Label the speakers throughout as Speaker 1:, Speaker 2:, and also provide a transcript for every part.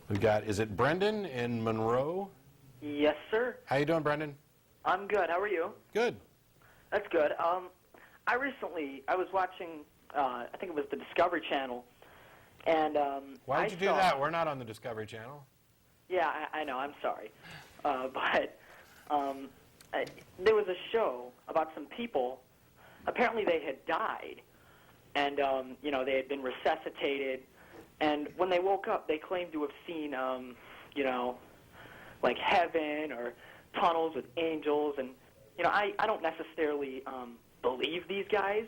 Speaker 1: We've got, is it Brendan in Monroe?
Speaker 2: Yes, sir.
Speaker 1: How you doing, Brendan?
Speaker 2: I'm good. How are you?
Speaker 1: Good.
Speaker 2: That's good. I was watching, I think it was the Discovery Channel, and
Speaker 1: Why did you do that? We're not on the Discovery Channel.
Speaker 2: Yeah, I know. I'm sorry. But there was a show about some people. Apparently they had died, and, they had been resuscitated. And when they woke up, they claimed to have seen, like heaven or tunnels with angels. And, I don't necessarily believe these guys.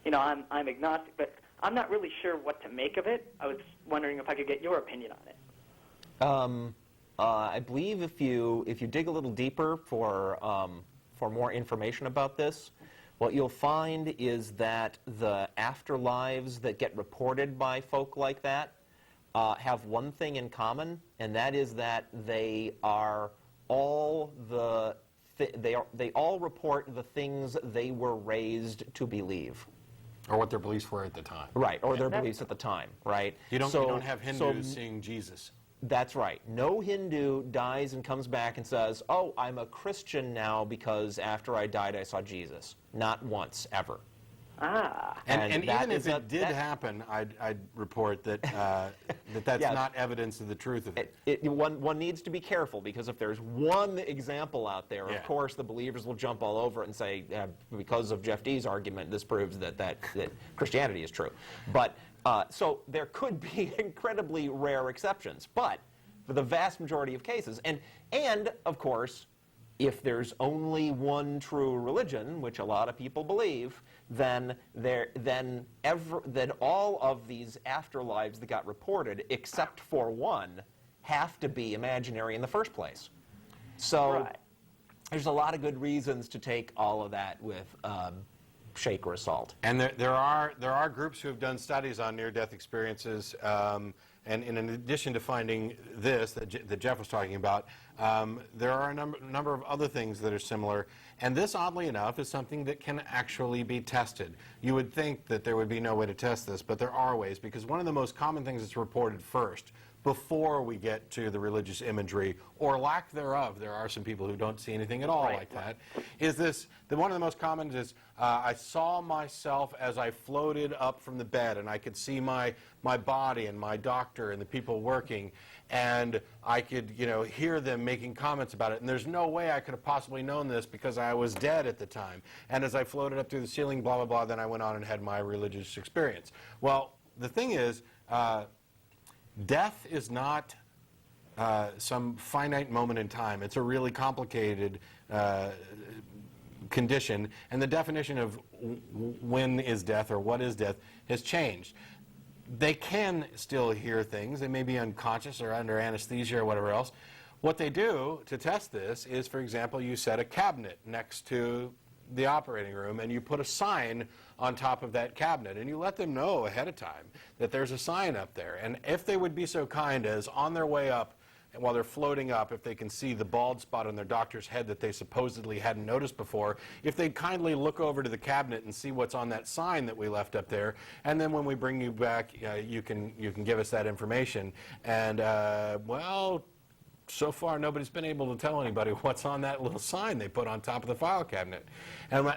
Speaker 2: I'm agnostic, but I'm not really sure what to make of it. I was wondering if I could get your opinion on it.
Speaker 3: I believe if you dig a little deeper for more information about this, what you'll find is that the afterlives that get reported by folk like that have one thing in common, and that is that they are all they all report the things they were raised to believe.
Speaker 1: Or what their beliefs were at the time.
Speaker 3: Right, or their beliefs at the time, right?
Speaker 1: You don't have Hindus seeing Jesus.
Speaker 3: That's right. No Hindu dies and comes back and says, oh, I'm a Christian now because after I died I saw Jesus. Not once, ever.
Speaker 2: Ah.
Speaker 1: And even if it did happen, I'd report that that's not evidence of the truth of it.
Speaker 3: One needs to be careful, because if there's one example out there, of course the believers will jump all over it and say, because of Jeff Dee's argument, this proves that Christianity is true. But so there could be incredibly rare exceptions, but for the vast majority of cases, and of course, if there's only one true religion, which a lot of people believe, then all of these afterlives that got reported, except for one, have to be imaginary in the first place. So there's a lot of good reasons to take all of that with shake or salt.
Speaker 1: And there are groups who have done studies on near-death experiences, and in addition to finding this that Jeff was talking about, there are a number of other things that are similar. And this, oddly enough, is something that can actually be tested. You would think that there would be no way to test this, but there are ways, because one of the most common things that's reported first, before we get to the religious imagery, or lack thereof, there are some people who don't see anything at all like that, is this, one of the most common is, I saw myself as I floated up from the bed, and I could see my body and my doctor and the people working, and I could, hear them making comments about it, and there's no way I could have possibly known this because I was dead at the time. And as I floated up through the ceiling, blah, blah, blah, then I went on and had my religious experience. Well, the thing is, death is not some finite moment in time. It's a really complicated condition, and the definition of when is death or what is death has changed. They can still hear things. They may be unconscious or under anesthesia or whatever else. What they do to test this is, for example, you set a cabinet next to the operating room, and you put a sign on top of that cabinet, and you let them know ahead of time that there's a sign up there. And if they would be so kind as, on their way up, and while they're floating up, if they can see the bald spot on their doctor's head that they supposedly hadn't noticed before, if they'd kindly look over to the cabinet and see what's on that sign that we left up there, and then when we bring you back, you can give us that information. And, well, so far nobody's been able to tell anybody what's on that little sign they put on top of the file cabinet. And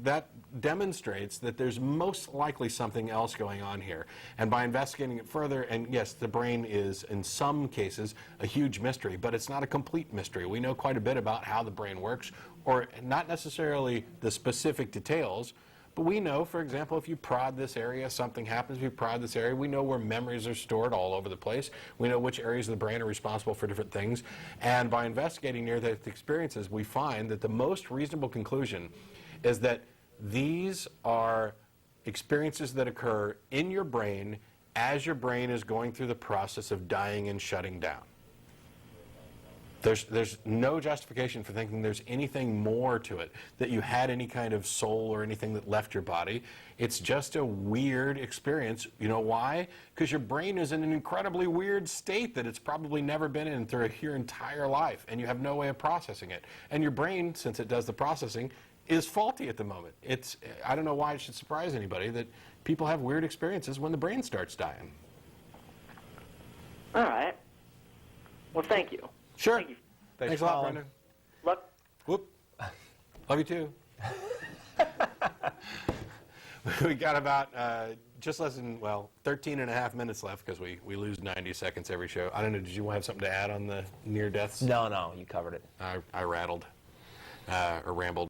Speaker 1: that demonstrates that there's most likely something else going on here. And by investigating it further, and yes, the brain is, in some cases, a huge mystery, but it's not a complete mystery. We know quite a bit about how the brain works, or not necessarily the specific details, but we know, for example, if you prod this area, something happens. If you prod this area, we know where memories are stored all over the place. We know which areas of the brain are responsible for different things. And by investigating near-death experiences, we find that the most reasonable conclusion is that these are experiences that occur in your brain as your brain is going through the process of dying and shutting down. There's no justification for thinking there's anything more to it, that you had any kind of soul or anything that left your body. It's just a weird experience. You know why? Because your brain is in an incredibly weird state that it's probably never been in through your entire life, and you have no way of processing it. And your brain, since it does the processing, is faulty at the moment. I don't know why it should surprise anybody that people have weird experiences when the brain starts dying.
Speaker 2: All right. Well, thank you.
Speaker 1: Sure.
Speaker 2: Thank you.
Speaker 1: Thanks a lot, Brendan.
Speaker 2: Look.
Speaker 1: Whoop. Love you too. We got about just less than, 13 and a half minutes left because we lose 90 seconds every show. I don't know, did you have something to add on the near deaths?
Speaker 3: No, you covered it.
Speaker 1: I rattled or rambled.